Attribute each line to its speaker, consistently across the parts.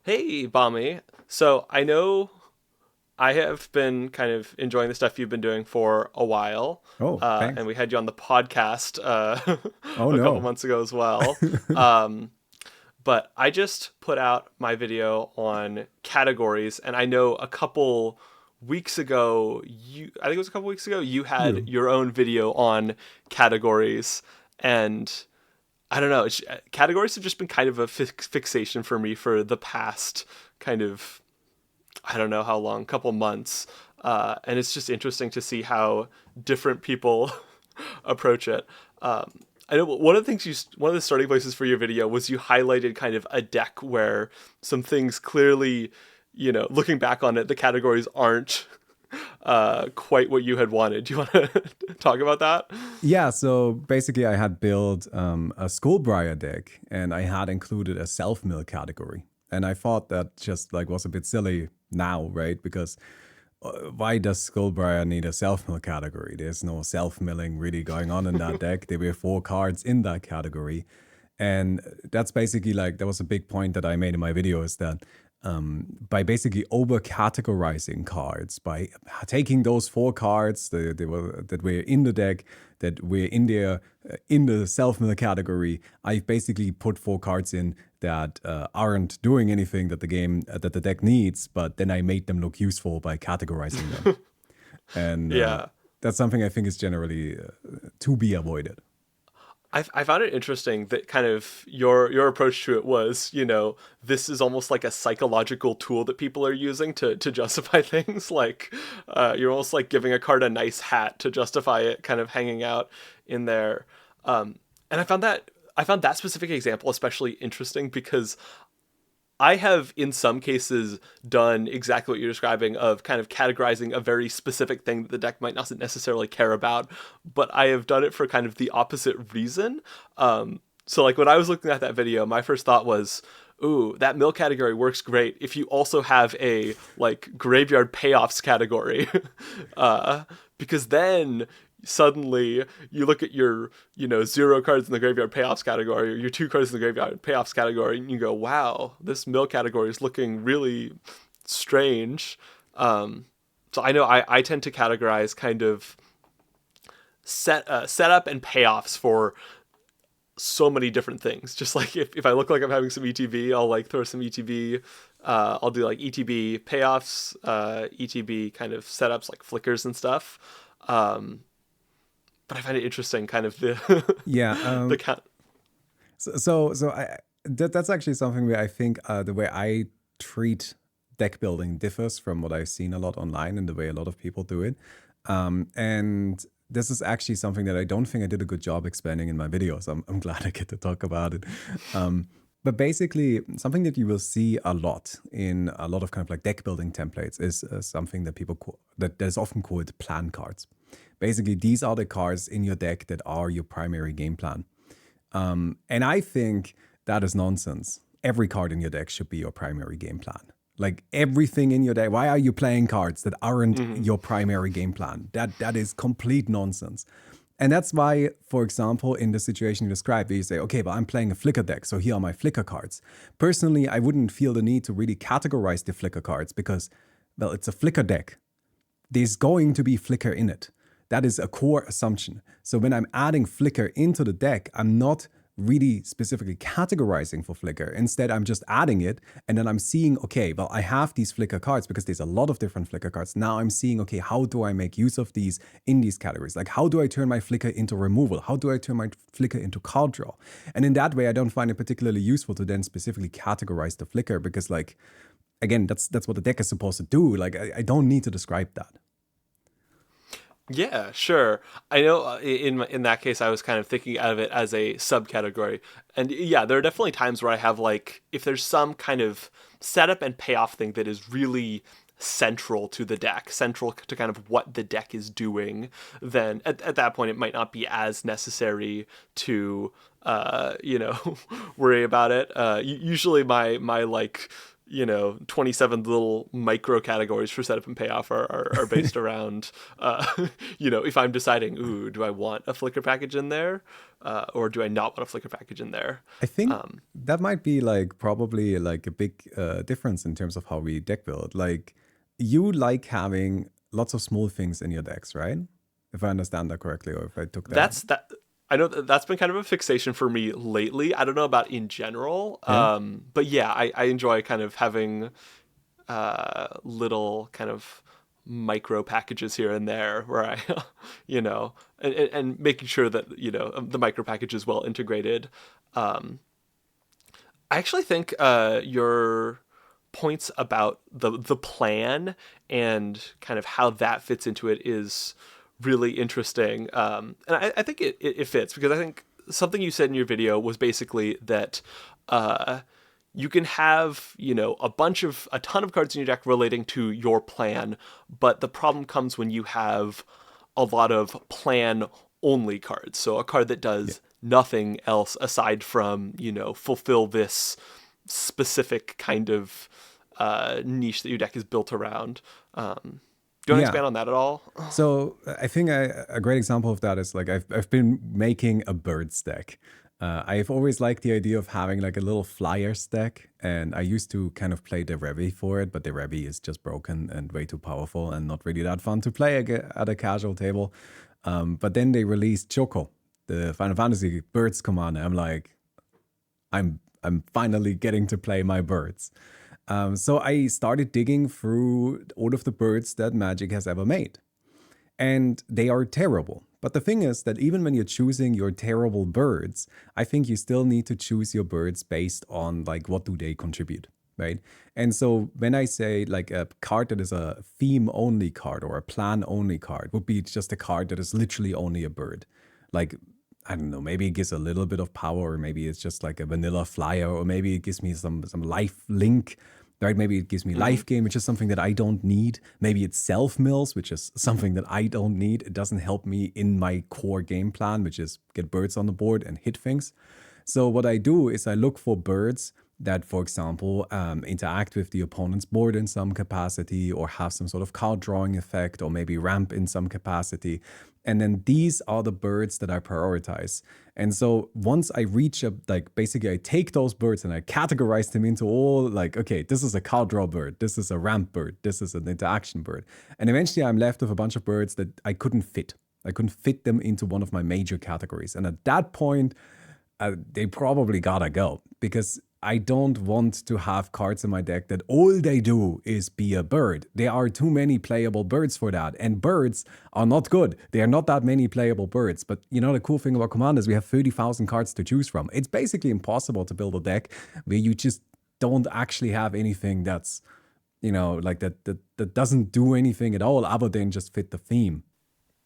Speaker 1: Hey, Baumi. So I know I have been kind of enjoying the stuff you've been doing for a while,
Speaker 2: Oh,
Speaker 1: and
Speaker 2: thanks.
Speaker 1: we had you on the podcast
Speaker 2: Oh
Speaker 1: a couple
Speaker 2: no.
Speaker 1: months ago as well. Um, but I just put out my video on categories, and I know a couple weeks ago, I think it was a couple weeks ago, you had
Speaker 2: You.
Speaker 1: your own video on categories, and I don't know. Categories have just been kind of a fixation for me for the past kind of I don't know how long, couple months, and it's just interesting to see how different people approach it. I know one of the things one of the starting places for your video was you highlighted kind of a deck where some things clearly, looking back on it, the categories aren't quite what you had wanted. Do you want to talk about that?
Speaker 2: Yeah, so basically I had built a Skullbriar deck and I had included a self-mill category. And I thought that just like was a bit silly now, right? Because why does Skullbriar need a self-mill category? There's no self-milling really going on in that deck. There were four cards in that category. And that's basically like, that was a big point that I made in my video is that by basically over categorizing cards, by taking those four cards that were in the deck, that were in there in the self mill category, I basically put four cards in that aren't doing anything that that the deck needs, but then I made them look useful by categorizing them. And
Speaker 1: Yeah.
Speaker 2: that's something I think is generally to be avoided.
Speaker 1: I found it interesting that kind of your approach to it was, this is almost like a psychological tool that people are using to justify things. Like you're almost like giving a card a nice hat to justify it kind of hanging out in there. And I found that specific example especially interesting because I have, in some cases, done exactly what you're describing of kind of categorizing a very specific thing that the deck might not necessarily care about, but I have done it for kind of the opposite reason. So, like, when I was looking at that video, my first thought was, ooh, that mill category works great if you also have a, like, graveyard payoffs category. uh, because then suddenly you look at your zero cards in the graveyard payoffs category or your two cards in the graveyard payoffs category and you go, wow, this mill category is looking really strange. So I know I tend to categorize kind of setup and payoffs for so many different things. Just like if I look like I'm having some ETB, I'll like throw some ETB. I'll do like ETB payoffs, ETB kind of setups like flickers and stuff. Um, but I find it interesting, kind of the
Speaker 2: Yeah.
Speaker 1: the count.
Speaker 2: That's actually something where I think the way I treat deck building differs from what I've seen a lot online and the way a lot of people do it. And this is actually something that I don't think I did a good job explaining in my videos. I'm glad I get to talk about it. Um, but basically, something that you will see a lot in a lot of kind of like deck building templates is something that that is often called plan cards. Basically, these are the cards in your deck that are your primary game plan. And I think that is nonsense. Every card in your deck should be your primary game plan. Like everything in your deck. Why are you playing cards that aren't
Speaker 1: Mm-hmm.
Speaker 2: your primary game plan? That is complete nonsense. And that's why, for example, in the situation you described, where you say, okay, well, I'm playing a flicker deck, so here are my flicker cards. Personally, I wouldn't feel the need to really categorize the flicker cards because, well, it's a flicker deck. There's going to be flicker in it. That is a core assumption. So when I'm adding flicker into the deck, I'm not really specifically categorizing for flicker. Instead, I'm just adding it and then I'm seeing, okay, well, I have these flicker cards because there's a lot of different flicker cards. Now I'm seeing, okay, how do I make use of these in these categories? Like, how do I turn my flicker into removal? How do I turn my flicker into card draw? And in that way, I don't find it particularly useful to then specifically categorize the flicker because, like, again, that's what the deck is supposed to do. Like, I don't need to describe that.
Speaker 1: Yeah, sure. I know in that case I was kind of thinking of it as a subcategory. And yeah, there are definitely times where I have like if there's some kind of setup and payoff thing that is really central to the deck, central to kind of what the deck is doing, then at that point it might not be as necessary to worry about it. Usually my like you know, 27 little micro categories for setup and payoff are based around, you know, if I'm deciding, ooh, do I want a Flickr package in there, or do I not want a Flickr package in there?
Speaker 2: I think
Speaker 1: Um,
Speaker 2: that might be like probably like a big difference in terms of how we deck build. Like you like having lots of small things in your decks, right? If I understand that correctly, or if I took that.
Speaker 1: that's that. I know that's been kind of a fixation for me lately. I don't know about in general,
Speaker 2: Yeah.
Speaker 1: but yeah, I enjoy kind of having little kind of micro packages here and there where I, you know, and making sure that, you know, the micro package is well integrated. Um, I actually think your points about the plan and kind of how that fits into it is really interesting. And I think it fits because I think something you said in your video was basically that you can have, you know, a ton of cards in your deck relating to your plan, but the problem comes when you have a lot of plan only cards. So a card that
Speaker 2: Yeah.
Speaker 1: does nothing else aside from, you know, fulfill this specific kind of niche that your deck is built around. Do you want to
Speaker 2: Yeah.
Speaker 1: expand on that at all?
Speaker 2: So I think a great example of that is like I've been making a bird stack. I've always liked the idea of having like a little flyer stack, and I used to kind of play the Revy for it, but the Revy is just broken and way too powerful and not really that fun to play at a casual table. But then they released Choco, the Final Fantasy Birds commander. I'm like, I'm finally getting to play my birds. So I started digging through all of the birds that Magic has ever made, and they are terrible. But the thing is that even when you're choosing your terrible birds, I think you still need to choose your birds based on like what do they contribute, right? And so when I say like a card that is a theme only card or a plan only card would be just a card that is literally only a bird. Like I don't know, maybe it gives a little bit of power, or maybe it's just like a vanilla flyer, or maybe it gives me some life link, right? Maybe it gives me
Speaker 1: Mm-hmm.
Speaker 2: life gain, which is something that I don't need. Maybe it's self mills, which is something that I don't need. It doesn't help me in my core game plan, which is get birds on the board and hit things. So what I do is I look for birds that, for example, interact with the opponent's board in some capacity, or have some sort of card drawing effect, or maybe ramp in some capacity. And then these are the birds that I prioritize. And so once I reach a, like, basically I take those birds and I categorize them into all, like, okay, this is a card draw bird, this is a ramp bird, this is an interaction bird. And eventually I'm left with a bunch of birds that I couldn't fit. I couldn't fit them into one of my major categories. And at that point, they probably gotta go, because I don't want to have cards in my deck that all they do is be a bird. There are too many playable birds for that, and birds are not good. There are not that many playable birds. But you know, the cool thing about Commander is we have 30,000 cards to choose from. It's basically impossible to build a deck where you just don't actually have anything that's, you know, like that doesn't do anything at all other than just fit the theme.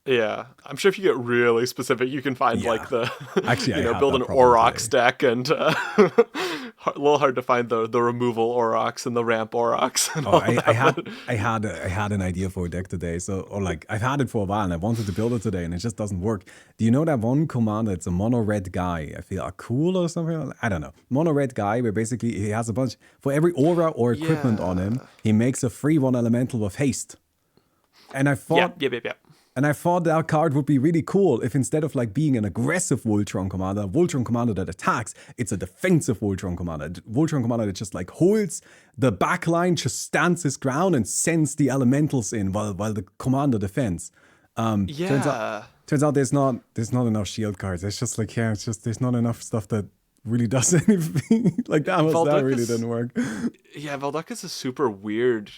Speaker 1: Yeah, I'm sure if you get really specific, you can find
Speaker 2: Yeah.
Speaker 1: like the,
Speaker 2: Actually,
Speaker 1: you
Speaker 2: I
Speaker 1: know,
Speaker 2: had
Speaker 1: build
Speaker 2: that
Speaker 1: an
Speaker 2: problem
Speaker 1: Aurochs
Speaker 2: today.
Speaker 1: deck and a little hard to find the removal Aurochs and the ramp Aurochs and
Speaker 2: Oh,
Speaker 1: all
Speaker 2: I, I
Speaker 1: that.
Speaker 2: had
Speaker 1: But
Speaker 2: I had an idea for a deck today. So, or like I've had it for a while and I wanted to build it today and it just doesn't work. Do you know that one commander? It's a mono red guy. I feel cool or something. I don't know. Mono red guy where basically he has a bunch for every aura or equipment on him.
Speaker 1: yeah,
Speaker 2: He makes a 3/1 elemental with haste. And I
Speaker 1: yeah,
Speaker 2: thought
Speaker 1: yeah, yeah, yeah.
Speaker 2: and I thought that card would be really cool if instead of like being an aggressive Voltron commander that attacks, it's a defensive Voltron commander. Voltron commander that just like holds the back line, just stands his ground and sends the elementals in while the commander defends. Turns out
Speaker 1: Yeah.
Speaker 2: there's not enough shield cards. It's just like, yeah, it's just there's not enough stuff that really does anything. Like that
Speaker 1: Valduk
Speaker 2: really
Speaker 1: is
Speaker 2: didn't work.
Speaker 1: yeah, Valduk is a super weird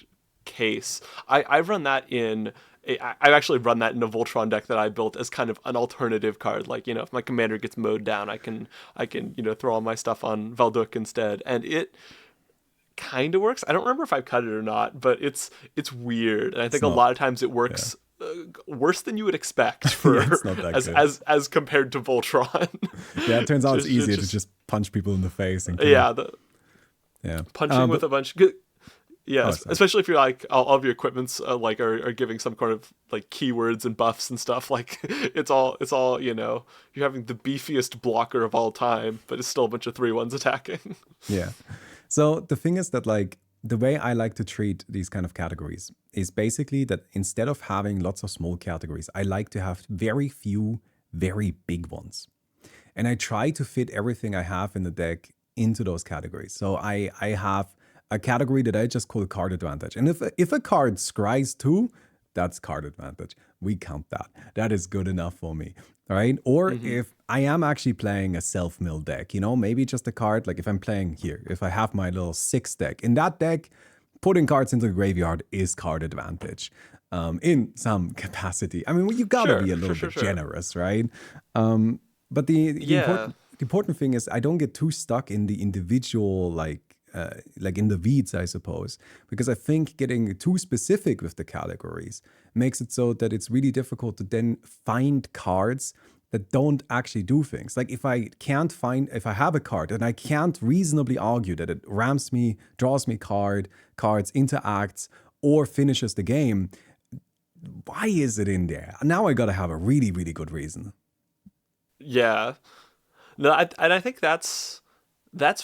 Speaker 1: case. I've run that in. I've actually run that in a Voltron deck that I built as kind of an alternative card. Like, you know, if my commander gets mowed down, I can you know, throw all my stuff on Valduk instead, and it kind of works. I don't remember if I've cut it or not, but it's weird, and I
Speaker 2: It's
Speaker 1: think a
Speaker 2: not,
Speaker 1: lot of times it
Speaker 2: yeah.
Speaker 1: works worse than you would expect
Speaker 2: Yeah,
Speaker 1: for
Speaker 2: it's not that
Speaker 1: as
Speaker 2: good.
Speaker 1: as as compared to Voltron.
Speaker 2: Yeah, it turns out it's
Speaker 1: just,
Speaker 2: easier to
Speaker 1: just
Speaker 2: just punch people in the face and kill.
Speaker 1: yeah, the
Speaker 2: Yeah.
Speaker 1: punching
Speaker 2: But
Speaker 1: with a bunch. Yeah,
Speaker 2: oh, sorry.
Speaker 1: especially if you're like all of your equipments like are giving some kind of like keywords and buffs and stuff. Like it's all you know. You're having the beefiest blocker of all time, but it's still a bunch of 3/1s attacking.
Speaker 2: Yeah. So the thing is that like the way I like to treat these kind of categories is basically that instead of having lots of small categories, I like to have very few, very big ones. And I try to fit everything I have in the deck into those categories. So I have a category that I just call card advantage. And if a card scries 2, that's card advantage. We count that. That is good enough for me. All right. Or
Speaker 1: Mm-hmm.
Speaker 2: if I am actually playing a self-mill deck, maybe just a card, like if I'm playing here, if I have my little 6 deck, in that deck, putting cards into the graveyard is card advantage in some capacity. I mean, you gotta be
Speaker 1: Sure,
Speaker 2: a
Speaker 1: sure,
Speaker 2: little
Speaker 1: sure,
Speaker 2: bit
Speaker 1: sure.
Speaker 2: generous, right? But the
Speaker 1: Yeah.
Speaker 2: important thing is I don't get too stuck in the individual like in the weeds, I suppose, because I think getting too specific with the categories makes it so that it's really difficult to then find cards that don't actually do things. Like if I have a card and I can't reasonably argue that it ramps me, draws me cards, interacts, or finishes the game, why is it in there? Now I gotta have a really, really good reason.
Speaker 1: Yeah. No, and I think that's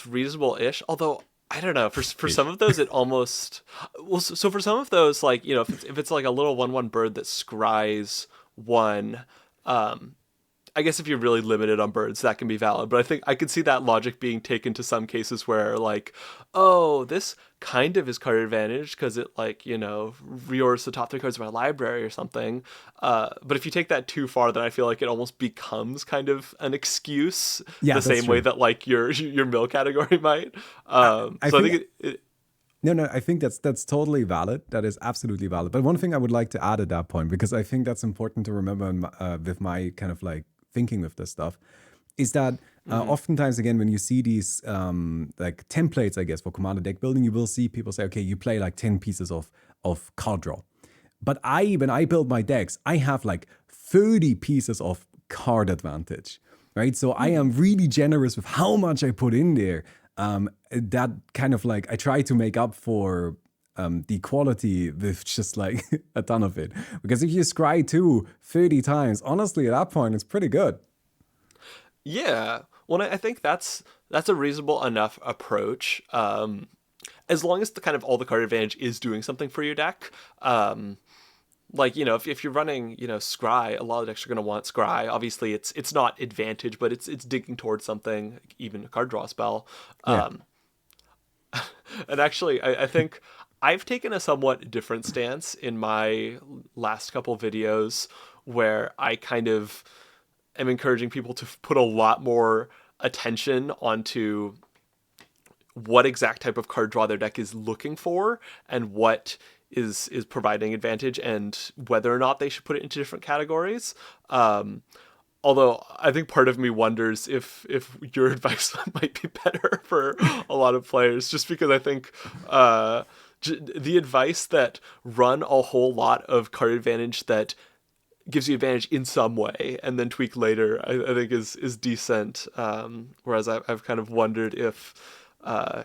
Speaker 1: reasonable-ish. Although I don't know, for some
Speaker 2: Ish.
Speaker 1: of those it almost well. So for some of those, like if it's like a little 1/1 bird that scries one, um, I guess if you're really limited on birds, that can be valid. But I think I could see that logic being taken to some cases where, like, oh, this kind of is card advantage because it, like, reorders the top 3 cards of my library or something. But if you take that too far, then I feel like it almost becomes kind of an excuse,
Speaker 2: Yeah,
Speaker 1: the
Speaker 2: that's
Speaker 1: same way
Speaker 2: true.
Speaker 1: that like your mill category might.
Speaker 2: I, I
Speaker 1: So I
Speaker 2: think
Speaker 1: think it
Speaker 2: no, I think that's totally valid. That is absolutely valid. But one thing I would like to add at that point, because I think that's important to remember with my kind of like thinking with this stuff, is that
Speaker 1: mhm.
Speaker 2: oftentimes again when you see these like templates, I guess for Commander deck building, you will see people say, okay, you play like 10 pieces of card draw. But when I build my decks, I have like 30 pieces of card advantage, right? So I am really generous with how much I put in there. That kind of like I try to make up for the quality with just like a ton of it. Because if you scry 30 times, honestly, at that point, it's pretty good.
Speaker 1: Yeah. Well, I think that's a reasonable enough approach. As long as the kind of all the card advantage is doing something for your deck. Like, if you're running, scry, a lot of decks are going to want scry. Obviously it's not advantage, but it's digging towards something, even a card draw spell.
Speaker 2: Yeah.
Speaker 1: And actually, I think I've taken a somewhat different stance in my last couple videos, where I kind of am encouraging people to put a lot more attention onto what exact type of card draw their deck is looking for, and what is providing advantage, and whether or not they should put it into different categories. Although I think part of me wonders if your advice might be better for a lot of players, just because I think the advice that run a whole lot of card advantage that gives you advantage in some way and then tweak later, I think is decent. Whereas I've kind of wondered if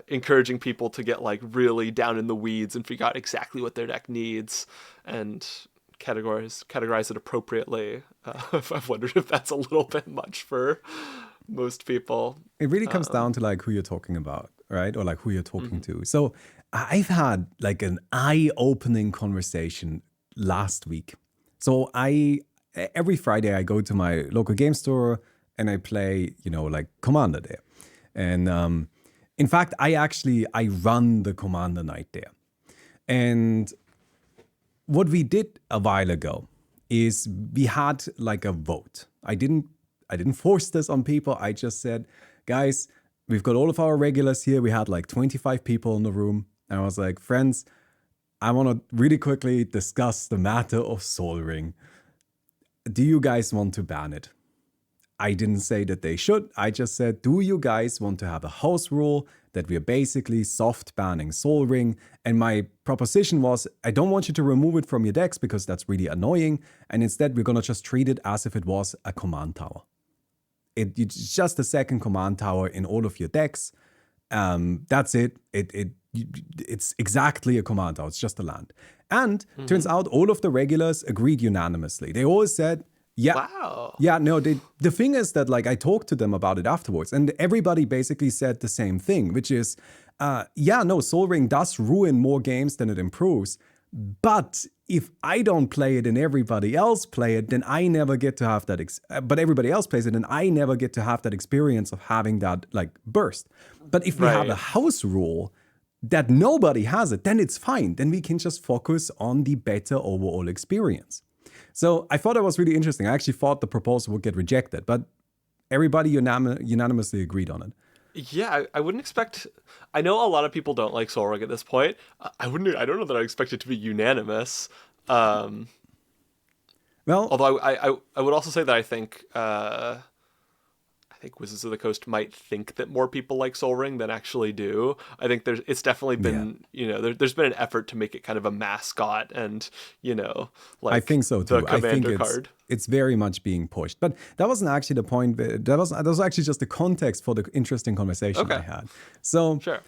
Speaker 1: encouraging people to get like really down in the weeds and figure out exactly what their deck needs and categorize it appropriately. I've wondered if that's a little bit much for most people.
Speaker 2: It really comes down
Speaker 1: Um,
Speaker 2: to like who you're talking about, right? Or like who you're talking
Speaker 1: mhm.
Speaker 2: to. So I've had like an eye-opening conversation last week. So every Friday I go to my local game store and I play, like Commander there. And in fact, I run the Commander night there. And what we did a while ago is we had like a vote. I didn't force this on people. I just said, guys, we've got all of our regulars here. We had like 25 people in the room. And I was like, friends, I want to really quickly discuss the matter of Soul Ring. Do you guys want to ban it? I didn't say that they should. I just said, do you guys want to have a house rule that we're basically soft banning Soul Ring? And my proposition was, I don't want you to remove it from your decks because that's really annoying. And instead, we're going to just treat it as if it was a command tower. It's just a second command tower in all of your decks. That's it. It's exactly a command tower. It's just a land. And turns
Speaker 1: Mhm.
Speaker 2: out all of the regulars agreed unanimously. They all said, yeah,
Speaker 1: Wow.
Speaker 2: yeah, no, the thing is that like I talked to them about it afterwards, and everybody basically said the same thing, which is Yeah, no, Soul Ring does ruin more games than it improves. But if I don't play it and everybody else play it, then I never get to have that. But everybody else plays it, and I never get to have that experience of having that like burst. But if we have a
Speaker 1: Right.
Speaker 2: house rule that nobody has it, then it's fine. Then we can just focus on the better overall experience. So I thought that was really interesting. I actually thought the proposal would get rejected, but everybody unanimously agreed on it.
Speaker 1: Yeah, I wouldn't expect. I know a lot of people don't like Soul Ring at this point. I wouldn't. I don't know that I expect it to be unanimous. Um,
Speaker 2: Well,
Speaker 1: Although I would also say that I think Wizards of the Coast might think that more people like Soul Ring than actually do. I think it's definitely
Speaker 2: yeah.
Speaker 1: been, there's been an effort to make it kind of a mascot and,
Speaker 2: I
Speaker 1: like
Speaker 2: think so
Speaker 1: the
Speaker 2: too. I think
Speaker 1: commander card.
Speaker 2: it's very much being pushed. But that wasn't actually the point. That was actually just the context for the interesting conversation I
Speaker 1: Okay,
Speaker 2: had. So
Speaker 1: sure.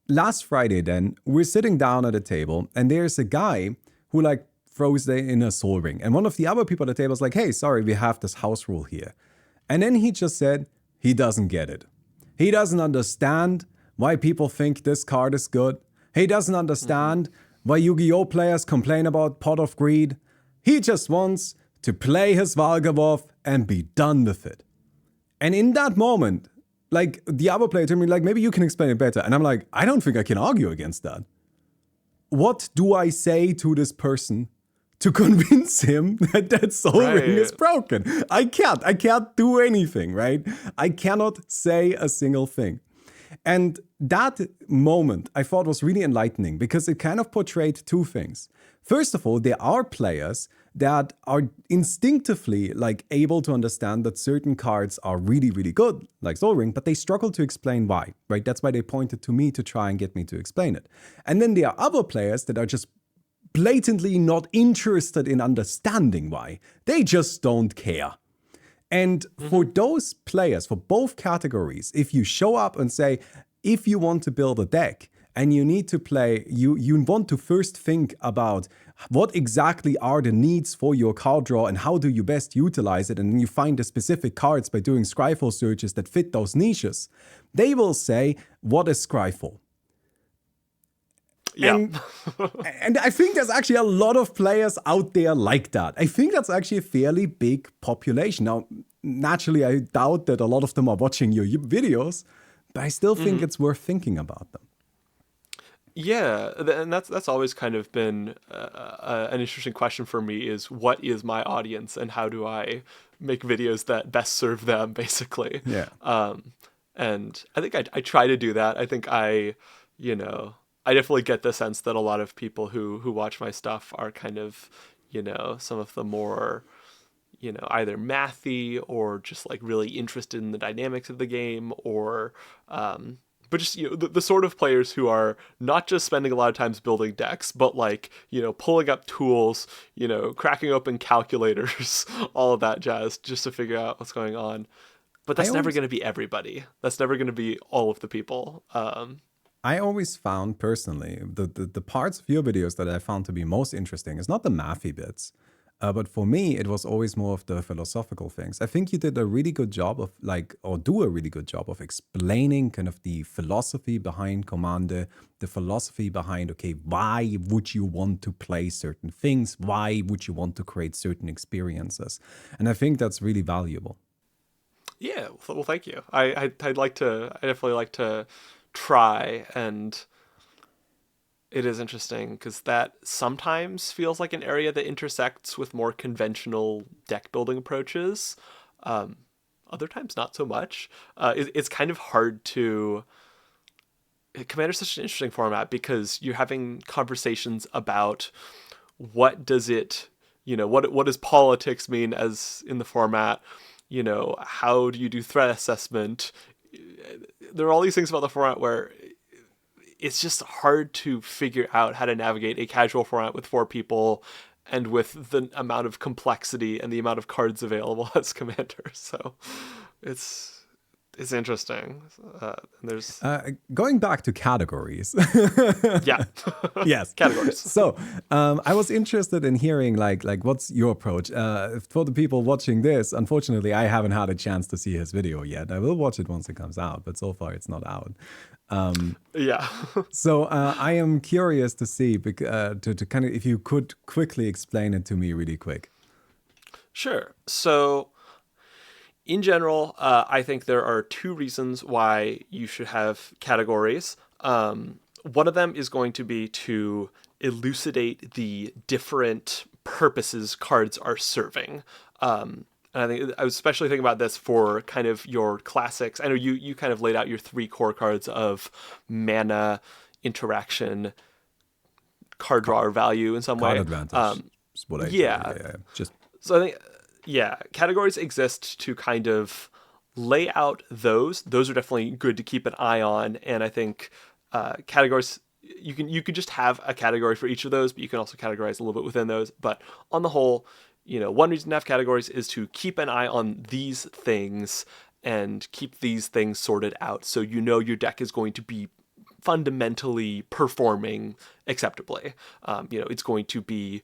Speaker 2: last Friday, then we're sitting down at a table, and there's a guy who like throws in a Soul Ring, and one of the other people at the table is like, "Hey, sorry, we have this house rule here," and then he just said he doesn't get it. He doesn't understand why people think this card is good. He doesn't
Speaker 1: Hmm.
Speaker 2: understand why Yu-Gi-Oh players complain about Pot of Greed. He just wants to play his Valgavoth and be done with it. And in that moment, like the other player told me, like, maybe you can explain it better. And I'm like, I don't think I can argue against that. What do I say to this person to convince him that that soul ring is
Speaker 1: Right.
Speaker 2: broken? I can't. I can't do anything, right? I cannot say a single thing. And that moment I thought was really enlightening because it kind of portrayed two things. First of all, there are players that are instinctively like able to understand that certain cards are really, really good, like Soul Ring, but they struggle to explain why, right? That's why they pointed to me to try and get me to explain it. And then there are other players that are just blatantly not interested in understanding why. They just don't care. And for
Speaker 1: Hmm.
Speaker 2: those players, for both categories, if you show up and say, if you want to build a deck and you need to play, you want to first think about what exactly are the needs for your card draw and how do you best utilize it, and then you find the specific cards by doing Scryfall searches that fit those niches, they will say, what is Scryfall?
Speaker 1: Yeah.
Speaker 2: And and I think there's actually a lot of players out there like that. I think that's actually a fairly big population. Now, naturally, I doubt that a lot of them are watching your videos, but I still think
Speaker 1: Hmm.
Speaker 2: it's worth thinking about them.
Speaker 1: Yeah, and that's always kind of been an interesting question for me is what is my audience and how do I make videos that best serve them, basically.
Speaker 2: Yeah.
Speaker 1: And I think I try to do that. I think you know, I definitely get the sense that a lot of people who watch my stuff are kind of, some of the more, either mathy or just like really interested in the dynamics of the game or, but just the sort of players who are not just spending a lot of times building decks, but like pulling up tools, cracking open calculators, all of that jazz, just to figure out what's going on. But
Speaker 2: I
Speaker 1: that's never
Speaker 2: always
Speaker 1: going to be everybody. That's never going to be all of the people.
Speaker 2: I always found personally the parts of your videos that I found to be most interesting is not the mathy bits, but for me it was always more of the philosophical things. I think you did a really good job of like, or do a really good job of explaining kind of the philosophy behind Commander, the philosophy behind, okay, why would you want to play certain things? Why would you want to create certain experiences? And I think that's really valuable.
Speaker 1: Yeah, well, thank you. I'd like to. I definitely like to try, and it is interesting because that sometimes feels like an area that intersects with more conventional deck building approaches. Um, Other times, not so much. It's kind of hard to. Commander's such an interesting format because you're having conversations about what does it, what does politics mean as in the format? How do you do threat assessment? There are all these things about the format where it's just hard to figure out how to navigate a casual format with four people and with the amount of complexity and the amount of cards available as commander. So it's It's interesting. There's
Speaker 2: Going back to categories.
Speaker 1: yeah,
Speaker 2: Yes.
Speaker 1: categories.
Speaker 2: So I was interested in hearing like what's your approach for the people watching this. Unfortunately, I haven't had a chance to see his video yet. I will watch it once it comes out, but so far it's not out.
Speaker 1: Yeah.
Speaker 2: So I am curious to see to kind of if you could quickly explain it to me really quick.
Speaker 1: Sure. So, in general, I think there are two reasons why you should have categories. One of them is going to be to elucidate the different purposes cards are serving. And I think I was especially thinking about this for kind of your classics. I know you kind of laid out your three core cards of mana, interaction, card
Speaker 2: Ca-
Speaker 1: draw, or value in some
Speaker 2: Card
Speaker 1: way.
Speaker 2: advantage is what I do.
Speaker 1: Yeah,
Speaker 2: Yeah. Just
Speaker 1: so I think, yeah, categories exist to kind of lay out those. Those are definitely good to keep an eye on, and I think categories you can just have a category for each of those, but you can also categorize a little bit within those. But on the whole, one reason to have categories is to keep an eye on these things and keep these things sorted out, so your deck is going to be fundamentally performing acceptably. It's going to be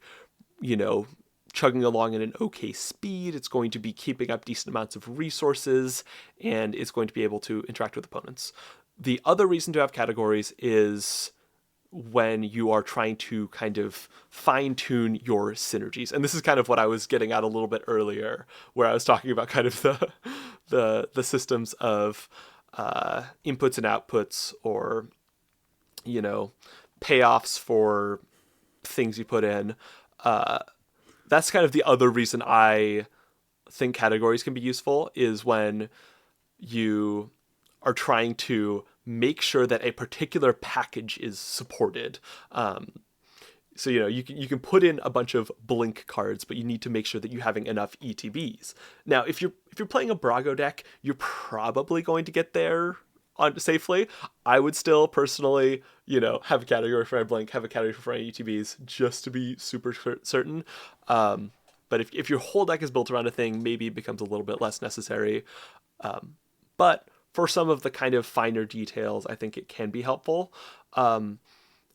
Speaker 1: you know, chugging along at an okay speed. It's going to be keeping up decent amounts of resources, and it's going to be able to interact with opponents. The other reason to have categories is when you are trying to kind of fine tune your synergies. And this is kind of what I was getting at a little bit earlier, where I was talking about kind of the systems of inputs and outputs, or payoffs for things you put in. That's kind of the other reason I think categories can be useful, is when you are trying to make sure that a particular package is supported. So you can put in a bunch of blink cards, but you need to make sure that you're having enough ETBs. Now, if you're playing a Brago deck, you're probably going to get there on safely. I would still personally, have a category for my blink, have a category for my ETBs, just to be super certain. But if your whole deck is built around a thing, maybe it becomes a little bit less necessary. But for some of the kind of finer details, I think it can be helpful. And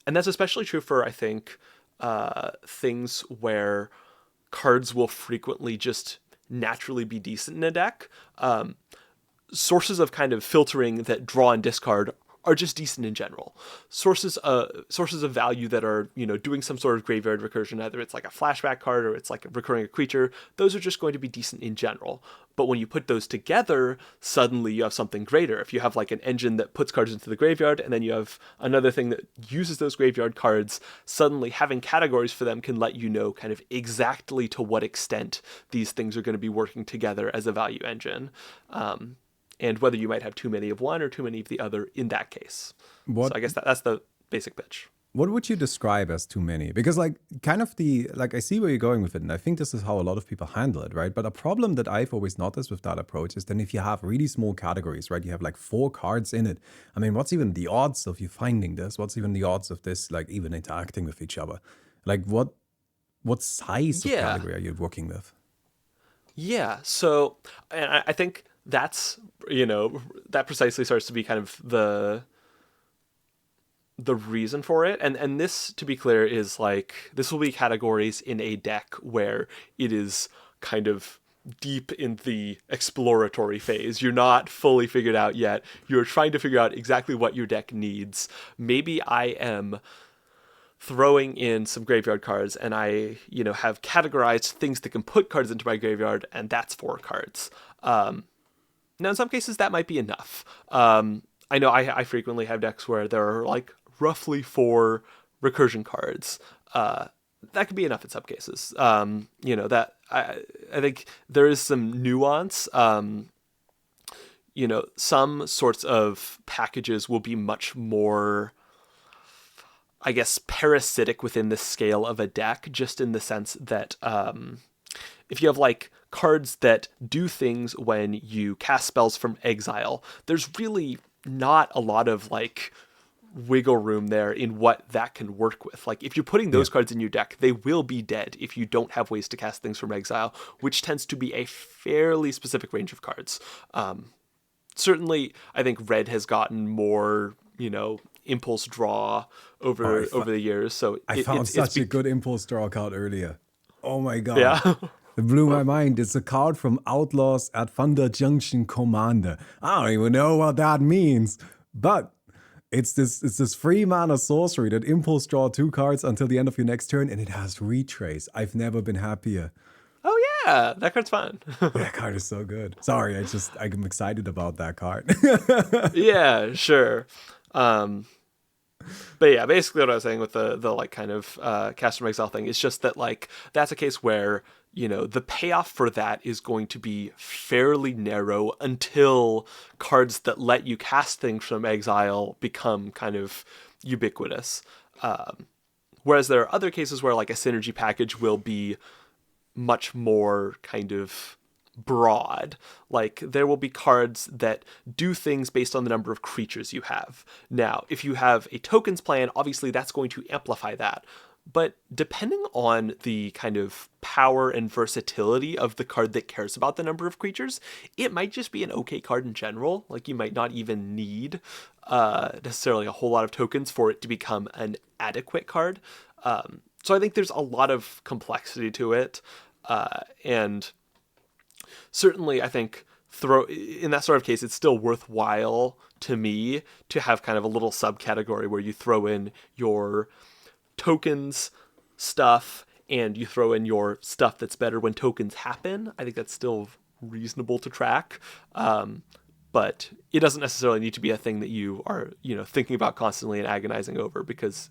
Speaker 1: that's especially true for, I think, things where cards will frequently just naturally be decent in a deck. Sources of kind of filtering that draw and discard are just decent in general. Sources of value that are doing some sort of graveyard recursion, either it's like a flashback card or it's like recurring a creature. Those are just going to be decent in general. But when you put those together, suddenly you have something greater. If you have like an engine that puts cards into the graveyard, and then you have another thing that uses those graveyard cards, suddenly having categories for them can let you know kind of exactly to what extent these things are going to be working together as a value engine. And whether you might have too many of one or too many of the other in that case. So
Speaker 2: what
Speaker 1: I guess that's the basic pitch.
Speaker 2: what would you describe as too many? Because like kind of the like I see where you're going with it, and I think this is how a lot of people handle it, right? But a problem that I've always noticed with that approach is then if you have really small categories, right? You have like 4 cards in it. I mean, what's even the odds of you finding this? What's even the odds of this like even interacting with each other? Like what size of
Speaker 1: Yeah.
Speaker 2: category are you working with?
Speaker 1: Yeah. So, and I think that precisely starts to be kind of the reason for it. And this, to be clear, is like, this will be categories in a deck where it is kind of deep in the exploratory phase. You're not fully figured out yet. You're trying to figure out exactly what your deck needs. Maybe I am throwing in some graveyard cards, and I, have categorized things that can put cards into my graveyard, and that's 4 cards. Now, in some cases, that might be enough. I know I frequently have decks where there are like roughly 4 recursion cards. That could be enough in some cases. That I think there is some nuance. Some sorts of packages will be much more, I guess, parasitic within the scale of a deck, just in the sense that if you have like cards that do things when you cast spells from exile, there's really not a lot of like wiggle room there in what that can work with. Like if you're putting
Speaker 2: Yeah.
Speaker 1: those cards in your deck, they will be dead if you don't have ways to cast things from exile, which tends to be a fairly specific range of cards. Certainly, I think red has gotten more, impulse draw
Speaker 2: Oh,
Speaker 1: over the years. So
Speaker 2: I found such a good impulse draw card earlier. Oh my god.
Speaker 1: yeah.
Speaker 2: It blew my mind. It's a card from Outlaws at Thunder Junction Commander. I don't even know what that means. But it's this 3 mana sorcery that impulse draw 2 cards until the end of your next turn, and it has retrace. I've never been happier.
Speaker 1: Oh yeah, that card's fun.
Speaker 2: That card is so good. Sorry, I'm excited about that card.
Speaker 1: Yeah, sure. Um, but yeah, basically what I was saying with the like kind of cast from exile thing is just that like that's a case where the payoff for that is going to be fairly narrow until cards that let you cast things from exile become kind of ubiquitous. Whereas there are other cases where like a synergy package will be much more kind of broad. Like there will be cards that do things based on the number of creatures you have. Now, if you have a tokens plan, obviously that's going to amplify that. But depending on the kind of power and versatility of the card that cares about the number of creatures, it might just be an okay card in general. Like you might not even need necessarily a whole lot of tokens for it to become an adequate card. So I think there's a lot of complexity to it. And certainly I think in that sort of case, it's still worthwhile to me to have kind of a little subcategory where you throw in your tokens stuff and you throw in your stuff that's better when tokens happen. I think that's still reasonable to track. But it doesn't necessarily need to be a thing that you are, thinking about constantly and agonizing over, because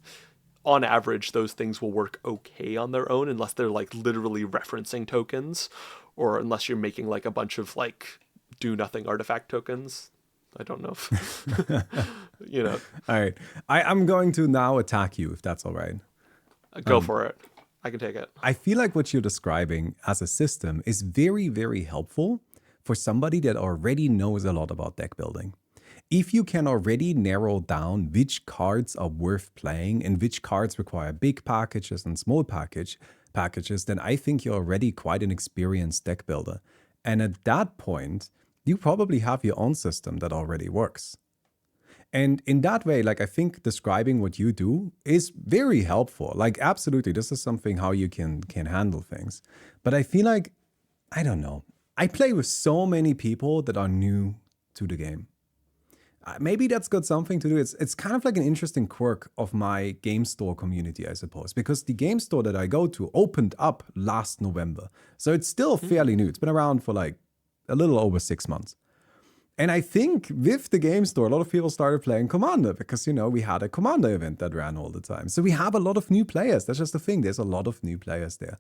Speaker 1: on average, those things will work okay on their own unless they're like literally referencing tokens, or unless you're making like a bunch of like do nothing artifact tokens. I don't know if,
Speaker 2: All right. I'm going to now attack you, if that's all right.
Speaker 1: Go for it. I can take it.
Speaker 2: I feel like what you're describing as a system is very, very helpful for somebody that already knows a lot about deck building. If you can already narrow down which cards are worth playing and which cards require big packages and small packages, then I think you're already quite an experienced deck builder. And at that point, you probably have your own system that already works. And in that way, like I think describing what you do is very helpful. Like absolutely, this is something how you can handle things. But I feel like, I don't know, I play with so many people that are new to the game. Maybe that's got something to do. It's kind of like an interesting quirk of my game store community, I suppose, because the game store that I go to opened up last November. So it's still fairly new. It's been around for like a little over 6 months. And I think with the game store, a lot of people started playing Commander because, we had a Commander event that ran all the time. So we have a lot of new players. That's just the thing. There's a lot of new players there.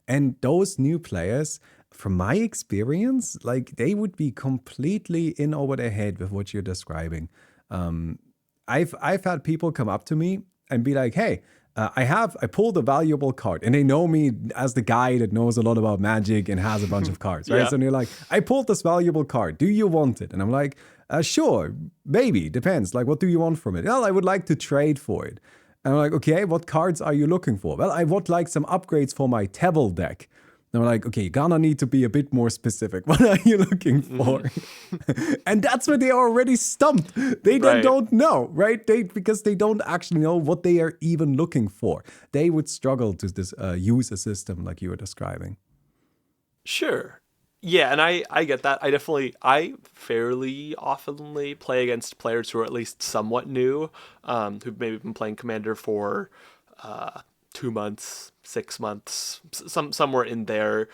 Speaker 2: And those new players, from my experience, like they would be completely in over their head with what you're describing. I've had people come up to me and be like, hey, I pulled a valuable card, and they know me as the guy that knows a lot about Magic and has a bunch of cards, right?
Speaker 1: Yeah.
Speaker 2: So they're like, I pulled this valuable card. Do you want it? And I'm like, sure, maybe, depends. Like, what do you want from it? Well, I would like to trade for it. And I'm like, okay, what cards are you looking for? Well, I would like some upgrades for my Tevil deck. And I'm like, okay, you're gonna need to be a bit more specific. What are you looking for? And that's where they are already stumped. They don't know, right? Because they don't actually know what they are even looking for. They would struggle to use a system like you were describing.
Speaker 1: Sure. Yeah, and I get that. I fairly oftenly play against players who are at least somewhat new, who've maybe been playing Commander for 2 months, 6 months, somewhere in there,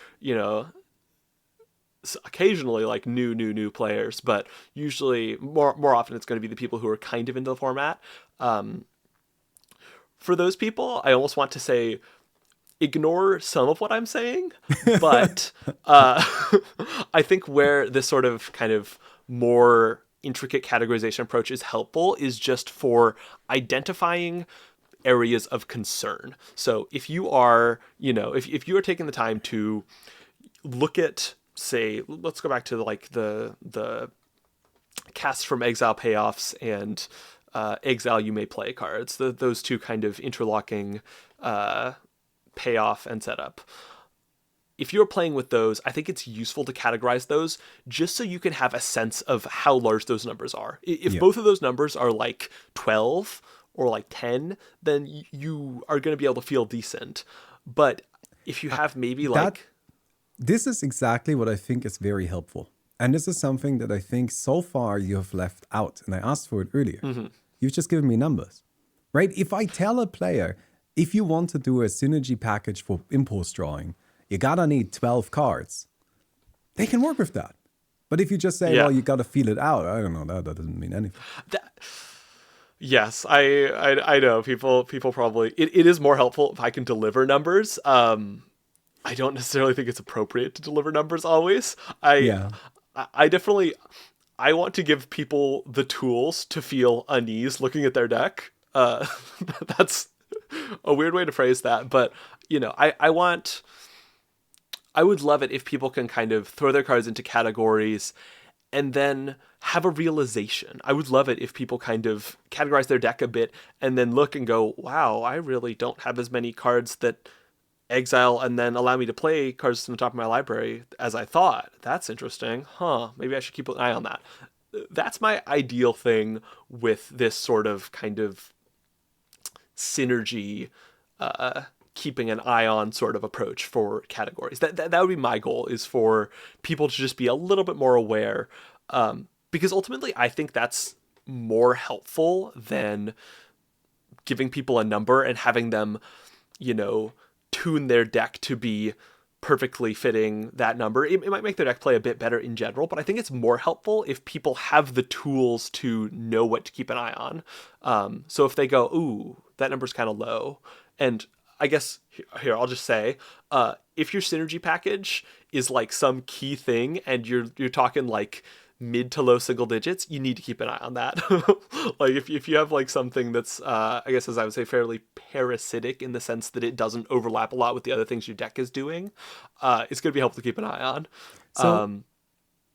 Speaker 1: occasionally like new players, but usually more often it's going to be the people who are kind of into the format. For those people, I almost want to say, ignore some of what I'm saying, but I think where this sort of kind of more intricate categorization approach is helpful is just for identifying areas of concern. So if you are, if you are taking the time to look at, say, let's go back to like the cast from exile payoffs and exile you may play cards, those two kind of interlocking payoff and setup. if you're playing with those, I think it's useful to categorize those just so you can have a sense of how large those numbers are. If
Speaker 2: Yeah.
Speaker 1: both of those numbers are like 12 or like 10, then you are going to be able to feel decent. But if you
Speaker 2: Uh,
Speaker 1: have maybe
Speaker 2: that
Speaker 1: like,
Speaker 2: this is exactly what I think is very helpful. And this is something that I think so far you have left out. And I asked for it earlier.
Speaker 1: mhm,
Speaker 2: You've just given me numbers, right? If I tell a player, if you want to do a synergy package for impulse drawing, you gotta need 12 cards, they can work with that. But if you just say, well,
Speaker 1: yeah.
Speaker 2: you gotta feel it out, I don't know, that doesn't mean anything.
Speaker 1: That, yes, I know people probably it is more helpful if I can deliver numbers. I don't necessarily think it's appropriate to deliver numbers always. I
Speaker 2: Yeah.
Speaker 1: I definitely I want to give people the tools to feel unease looking at their deck. That's a weird way to phrase that, but I would love it if people can kind of throw their cards into categories and then have a realization. I would love it if people kind of categorize their deck a bit and then look and go, wow, I really don't have as many cards that exile and then allow me to play cards from the top of my library as I thought. That's interesting. Huh. Maybe I should keep an eye on that. That's my ideal thing with this sort of kind of synergy, uh, keeping an eye on sort of approach for categories. That would be my goal, is for people to just be a little bit more aware, because ultimately I think that's more helpful than giving people a number and having them, you know, tune their deck to be perfectly fitting that number. It might make their deck play a bit better in general, but I think it's more helpful if people have the tools to know what to keep an eye on. So if they go, ooh, that number's kind of low, and I guess here I'll just say, if your synergy package is like some key thing, and you're talking like mid to low single digits, you need to keep an eye on that. Like if you have like something that's I guess, as I would say, fairly parasitic in the sense that it doesn't overlap a lot with the other things your deck is doing, it's going to be helpful to keep an eye on.
Speaker 2: So
Speaker 1: Um,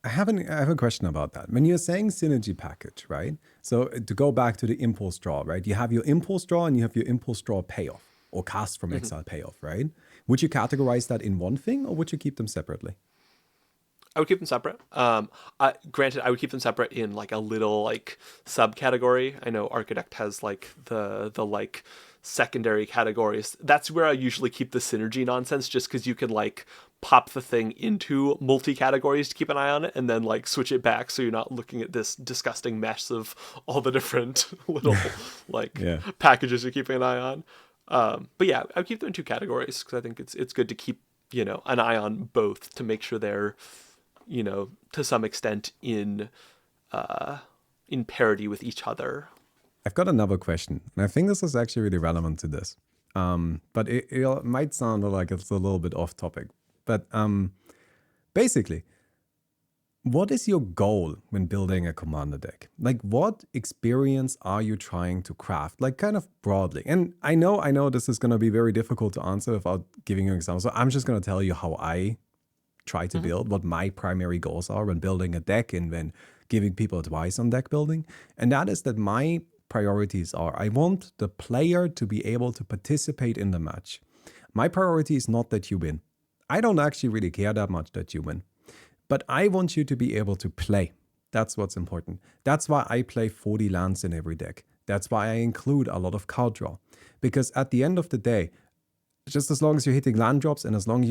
Speaker 2: I have a question about that. When you're saying synergy package, right? So to go back to the impulse draw, right? You have your impulse draw and you have your impulse draw payoff or cast from
Speaker 1: mhm.
Speaker 2: exile payoff, right? Would you categorize that in one thing or would you keep them separately?
Speaker 1: I would keep them separate. Granted, I would keep them separate in like a little like subcategory. I know Architect has like the like secondary categories. That's where I usually keep the synergy nonsense, just because you can like pop the thing into multi categories to keep an eye on it, and then like switch it back so you're not looking at this disgusting mess of all the different little like
Speaker 2: Yeah.
Speaker 1: packages you're keeping an eye on. But yeah, I would keep them in two categories because I think it's good to keep, an eye on both to make sure they're, to some extent uh, in parity with each other.
Speaker 2: I've got another question, and I think this is actually really relevant to this. But it might sound like it's a little bit off topic. But basically, what is your goal when building a commander deck? Like, what experience are you trying to craft? Like, kind of broadly. And I know this is going to be very difficult to answer without giving you an example. So I'm just going to tell you how I try to
Speaker 1: Hmm.
Speaker 2: build, what my primary goals are when building a deck and when giving people advice on deck building. And that is that my priorities are, I want the player to be able to participate in the match. My priority is not that you win. I don't actually really care that much that you win, but I want you to be able to play. That's what's important. That's why I play 40 lands in every deck. That's why I include a lot of card draw. Because at the end of the day, just as long as you're hitting land drops and as long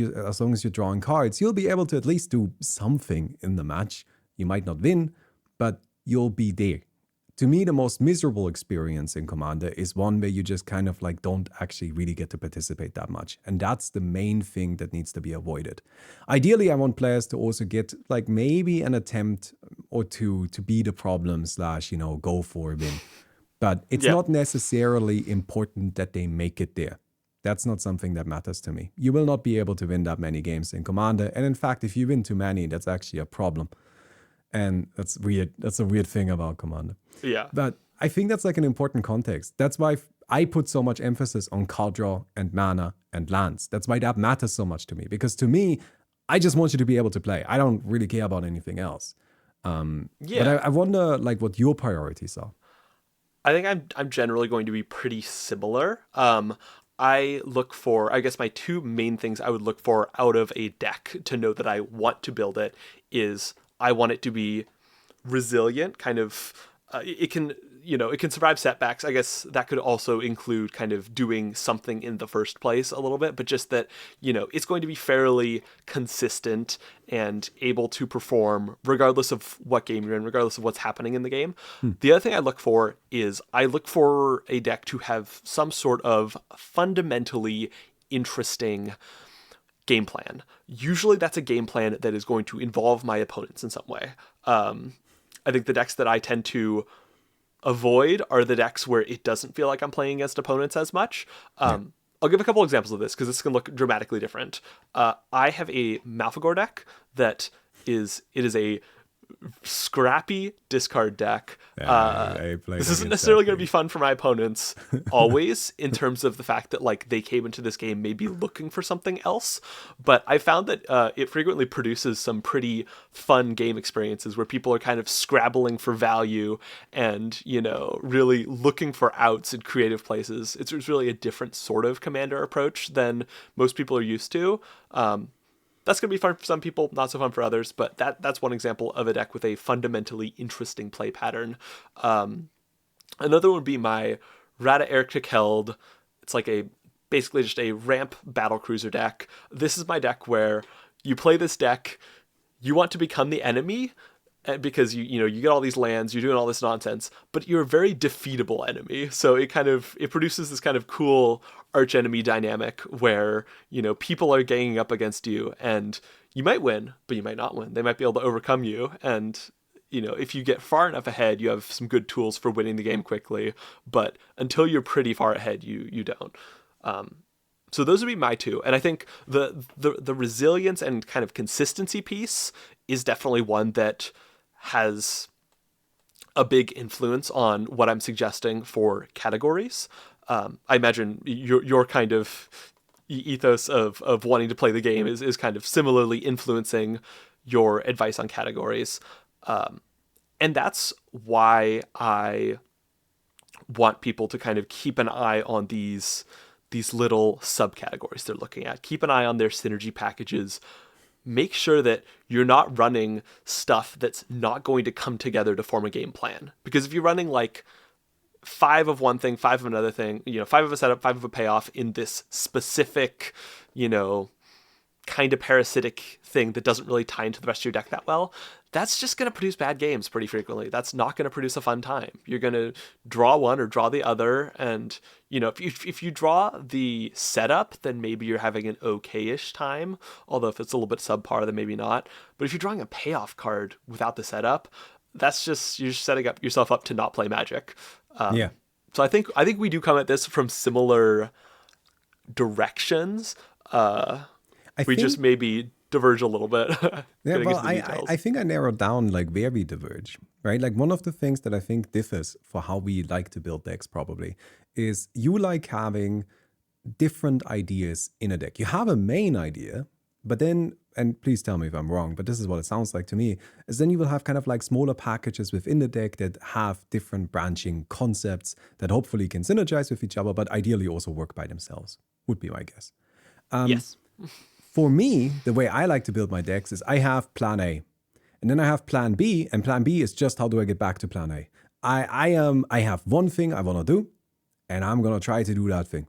Speaker 2: as you're drawing cards, you'll be able to at least do something in the match. You might not win, but you'll be there. To me, the most miserable experience in Commander is one where you just kind of like don't actually really get to participate that much. And that's the main thing that needs to be avoided. Ideally, I want players to also get like maybe an attempt or two to be the problem slash, go for a win. But it's
Speaker 1: Yeah,
Speaker 2: not necessarily important that they make it there. That's not something that matters to me. You will not be able to win that many games in Commander. And in fact, if you win too many, that's actually a problem. And that's weird. That's a weird thing about Commander.
Speaker 1: yeah,
Speaker 2: But I think that's like an important context. That's why I put so much emphasis on card draw and mana and lands. That's why that matters so much to me. Because to me, I just want you to be able to play. I don't really care about anything else. But I,
Speaker 1: yeah.
Speaker 2: I wonder like what your priorities are.
Speaker 1: I think I'm generally going to be pretty similar. I look for, I guess my two main things I would look for out of a deck to know that I want to build it is I want it to be resilient, kind of it can, it can survive setbacks. I guess that could also include kind of doing something in the first place a little bit, but just that, it's going to be fairly consistent and able to perform regardless of what game you're in, regardless of what's happening in the game. The other thing I look for is I look for a deck to have some sort of fundamentally interesting game plan. Usually that's a game plan that is going to involve my opponents in some way. I think the decks that I tend to avoid are the decks where it doesn't feel like I'm playing against opponents as much. I'll give a couple examples of this because this can look dramatically different. I have a Malfagor deck that is a scrappy discard deck. This isn't necessarily going to be fun for my opponents always in terms of the fact that like they came into this game maybe looking for something else, but I found that it frequently produces some pretty fun game experiences where people are kind of scrabbling for value and really looking for outs in creative places. It's really a different sort of commander approach than most people are used to. That's going to be fun for some people, not so fun for others, but that's one example of a deck with a fundamentally interesting play pattern. Another one would be my Rada Erktik Held. It's like basically just a ramp battlecruiser deck. This is my deck where you play this deck, you want to become the enemy, because you get all these lands, you're doing all this nonsense, but you're a very defeatable enemy. So it produces this kind of cool arch enemy dynamic where people are ganging up against you, and you might win, but you might not win. They might be able to overcome you, and if you get far enough ahead, you have some good tools for winning the game quickly. But until you're pretty far ahead, you don't. So those would be my two, and I think the resilience and kind of consistency piece is definitely one that has a big influence on what I'm suggesting for categories. I imagine your kind of ethos of wanting to play the game is kind of similarly influencing your advice on categories. And that's why I want people to kind of keep an eye on these little subcategories they're looking at. Keep an eye on their synergy packages. Make sure that you're not running stuff that's not going to come together to form a game plan. Because if you're running like 5 of one thing, 5 of another thing, 5 of a setup, 5 of a payoff in this specific, kind of parasitic thing that doesn't really tie into the rest of your deck that well, that's just going to produce bad games pretty frequently. That's not going to produce a fun time. You're going to draw one or draw the other, and if you draw the setup, then maybe you're having an okay-ish time, although if it's a little bit subpar, then maybe not. But if you're drawing a payoff card without the setup, that's just, you're setting up yourself up to not play Magic. So I think we do come at this from similar directions. We just maybe diverge a little bit.
Speaker 2: Yeah, well, I think I narrowed down like where we diverge, right? Like one of the things that I think differs for how we like to build decks probably is you like having different ideas in a deck. You have a main idea, but then, and please tell me if I'm wrong, but this is what it sounds like to me, is then you will have kind of like smaller packages within the deck that have different branching concepts that hopefully can synergize with each other, but ideally also work by themselves, would be my guess.
Speaker 1: Yes.
Speaker 2: For me, the way I like to build my decks is I have plan A, and then I have plan B, and plan B is just how do I get back to plan A. I have one thing I want to do, and I'm going to try to do that thing.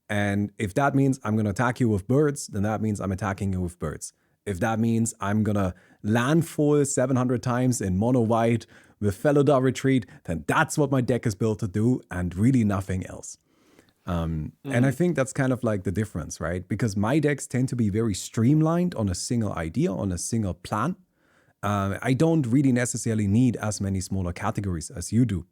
Speaker 2: And if that means I'm going to attack you with birds, then that means I'm attacking you with birds. If that means I'm going to landfall 700 times in mono white with Felidar Retreat, then that's what my deck is built to do, and really nothing else. And I think that's kind of like the difference, right? Because my decks tend to be very streamlined on a single idea, on a single plan. I don't really necessarily need as many smaller categories as you do.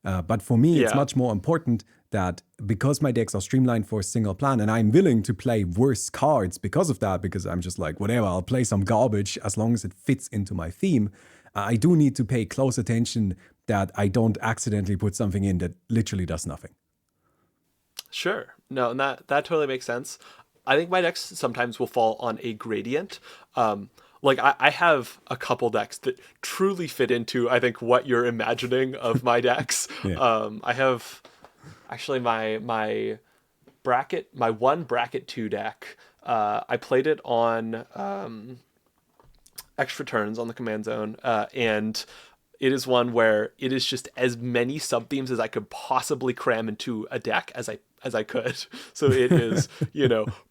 Speaker 2: But for me, it's much more important that because my decks are streamlined for a single plan, and I'm willing to play worse cards because of that, because I'm just like, whatever, I'll play some garbage as long as it fits into my theme. I do need to pay close attention that I don't accidentally put something in that literally does nothing.
Speaker 1: Sure. No, and that totally makes sense. I think my decks sometimes will fall on a gradient. Like I have a couple decks that truly fit into, I think, what you're imagining of my decks. I have actually my my one bracket 2 deck. I played it on extra turns on the command zone, and it is one where it is just as many sub themes as I could possibly cram into a deck as I could. So it is,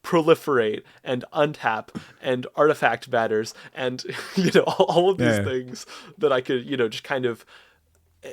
Speaker 1: proliferate and untap and artifact batters and all of these
Speaker 2: Yeah.
Speaker 1: things that I could just kind of,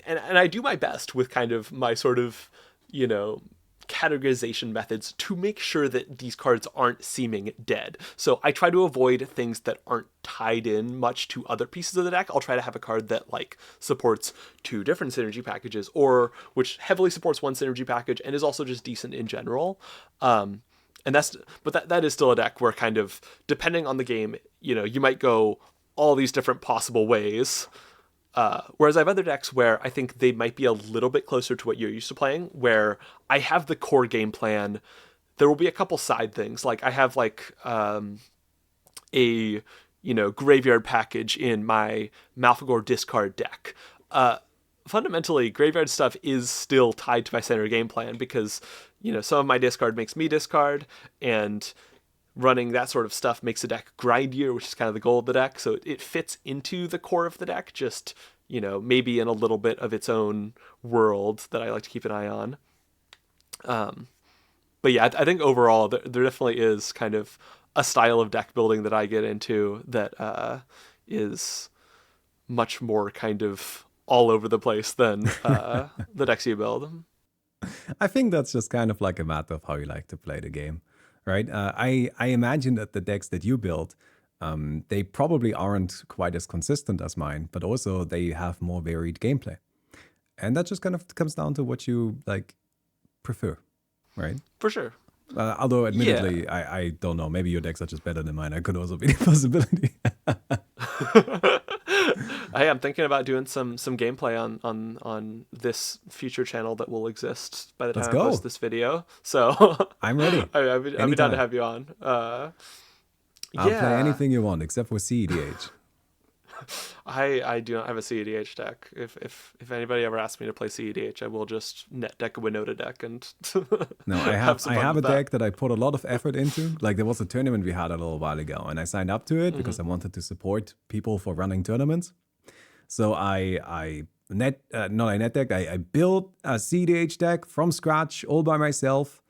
Speaker 1: and I do my best with kind of my sort of you know categorization methods to make sure that these cards aren't seeming dead. So I try to avoid things that aren't tied in much to other pieces of the deck. I'll try to have a card that like supports two different synergy packages, or which heavily supports one synergy package and is also just decent in general. And that is still a deck where kind of depending on the game, you might go all these different possible ways. Whereas I have other decks where I think they might be a little bit closer to what you're used to playing, where I have the core game plan. There will be a couple side things. Like I have like a graveyard package in my Malfagor discard deck. Fundamentally, graveyard stuff is still tied to my center game plan because some of my discard makes me discard, and running that sort of stuff makes the deck grindier, which is kind of the goal of the deck. So it fits into the core of the deck, just, maybe in a little bit of its own world that I like to keep an eye on. But yeah, I think overall there definitely is kind of a style of deck building that I get into that is much more kind of all over the place than the decks you build.
Speaker 2: I think that's just kind of like a matter of how you like to play the game, right? I imagine that the decks that you build, they probably aren't quite as consistent as mine, but also they have more varied gameplay. And that just kind of comes down to what you like prefer, right?
Speaker 1: For sure.
Speaker 2: Although,
Speaker 1: Yeah.
Speaker 2: admittedly, I don't know. Maybe your decks are just better than mine. That could also be the possibility.
Speaker 1: Hey, I'm thinking about doing some gameplay on this future channel that will exist by the
Speaker 2: Let's
Speaker 1: time I post
Speaker 2: go.
Speaker 1: this video. So
Speaker 2: I'm ready.
Speaker 1: I'd be down to
Speaker 2: Anytime.
Speaker 1: have you on.
Speaker 2: I'll play
Speaker 1: Yeah,
Speaker 2: anything you want except for CEDH.
Speaker 1: I do not have a CEDH deck. If anybody ever asks me to play CEDH, I will just net deck a Winota deck and
Speaker 2: No,
Speaker 1: have some
Speaker 2: I
Speaker 1: fun
Speaker 2: have a
Speaker 1: with that.
Speaker 2: deck that I put a lot of effort into. Like there was a tournament we had a little while ago, and I signed up to it because I wanted to support people for running tournaments. So I net deck. I built a CDH deck from scratch all by myself,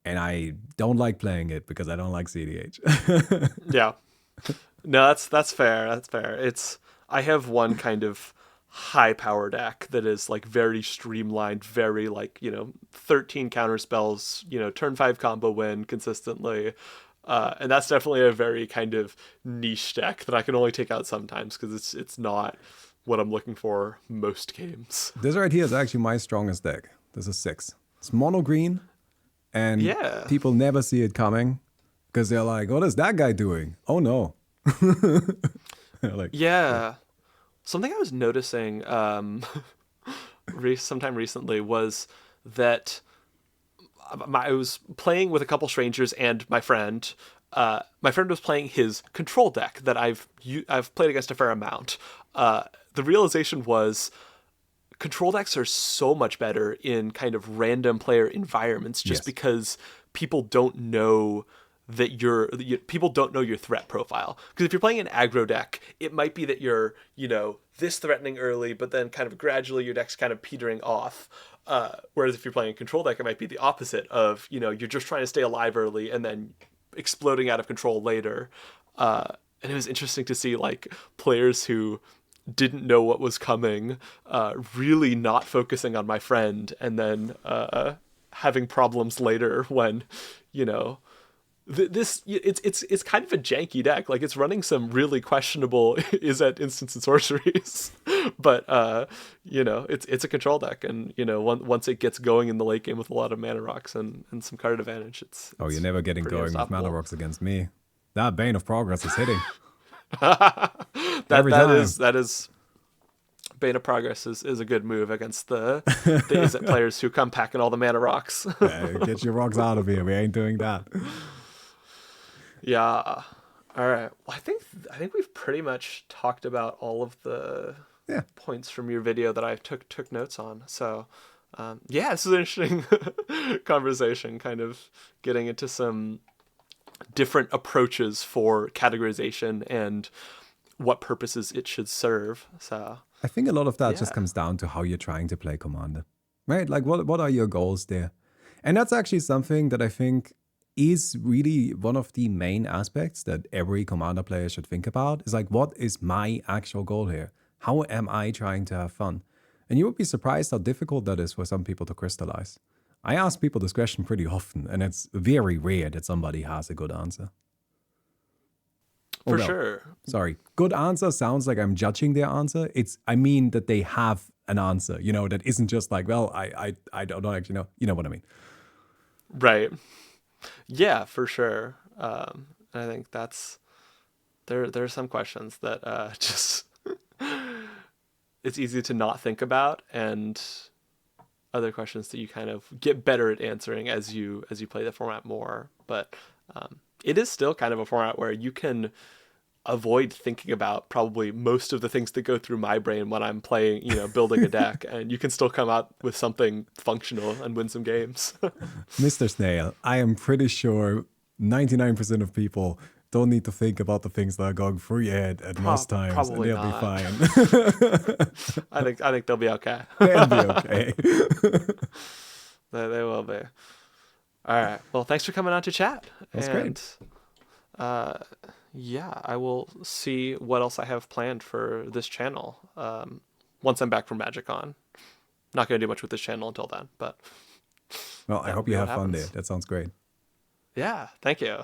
Speaker 2: and I don't like playing it because I don't like CDH.
Speaker 1: Yeah. No, that's fair. That's fair. I have one kind of high power deck that is like very streamlined, very like, 13 counter spells, turn 5 combo win consistently. And that's definitely a very kind of niche deck that I can only take out sometimes because it's not what I'm looking for most games.
Speaker 2: This right here is actually my strongest deck. This is 6. It's mono green, and
Speaker 1: Yeah.
Speaker 2: people never see it coming because they're like, "What is that guy doing?" Oh no! Like,
Speaker 1: Yeah. Something I was noticing sometime recently was that I was playing with a couple strangers and my friend. My friend was playing his control deck that I've played against a fair amount. The realization was control decks are so much better in kind of random player environments just
Speaker 2: yes,
Speaker 1: because people don't know that people don't know your threat profile. Because if you're playing an aggro deck, it might be that you're, this threatening early, but then kind of gradually your deck's kind of petering off. Whereas if you're playing a control deck, it might be the opposite of, you're just trying to stay alive early and then exploding out of control later. And it was interesting to see like players who didn't know what was coming, really not focusing on my friend, and then having problems later when, you know, it's kind of a janky deck. Like it's running some really questionable is at instants and sorceries, but it's a control deck, and once it gets going in the late game with a lot of mana rocks and some card advantage,
Speaker 2: oh, you're
Speaker 1: it's
Speaker 2: never getting
Speaker 1: pretty
Speaker 2: going with mana
Speaker 1: unstoppable.
Speaker 2: rocks against me. That Bane of Progress is hitting
Speaker 1: that
Speaker 2: every
Speaker 1: that
Speaker 2: time.
Speaker 1: is that is Bane of Progress is a good move against the Izzet players who come packing all the mana rocks.
Speaker 2: Get your rocks out of here. We ain't doing that.
Speaker 1: Yeah. All right. Well, I think we've pretty much talked about all of the
Speaker 2: Yeah.
Speaker 1: points from your video that I took notes on. So, Yeah, this is an interesting conversation, kind of getting into some different approaches for categorization and what purposes it should serve. So,
Speaker 2: I think a lot of that just
Speaker 1: yeah,
Speaker 2: comes down to how you're trying to play Commander, right? Like, what are your goals there? And that's actually something that I think is really one of the main aspects that every Commander player should think about is like, what is my actual goal here? How am I trying to have fun? And you would be surprised how difficult that is for some people to crystallize. I ask people this question pretty often, and it's very rare that somebody has a good answer. Oh,
Speaker 1: for
Speaker 2: well,
Speaker 1: sure.
Speaker 2: sorry. Good answer sounds like I'm judging their answer. I mean that they have an answer, that isn't just like, well, I don't actually know. You know what I mean?
Speaker 1: Right. Yeah, for sure. I think that's there. There are some questions that just it's easy to not think about, and other questions that you kind of get better at answering as you play the format more. But it is still kind of a format where you can avoid thinking about probably most of the things that go through my brain when I'm playing, building a deck, and you can still come out with something functional and win some games.
Speaker 2: Mr. Snail, I am pretty sure 99% of people don't need to think about the things that are going through your head at most times, and
Speaker 1: Probably
Speaker 2: they'll be
Speaker 1: not.
Speaker 2: fine.
Speaker 1: I think they'll be okay.
Speaker 2: They'll be okay.
Speaker 1: They will be. All right. Well, thanks for coming on to chat.
Speaker 2: That's great.
Speaker 1: And yeah, I will see what else I have planned for this channel once I'm back from MagicCon. Not going to do much with this channel until then, but
Speaker 2: Well, I
Speaker 1: that will
Speaker 2: hope you
Speaker 1: be what
Speaker 2: have fun there.
Speaker 1: happens.
Speaker 2: That sounds great.
Speaker 1: Yeah, thank you.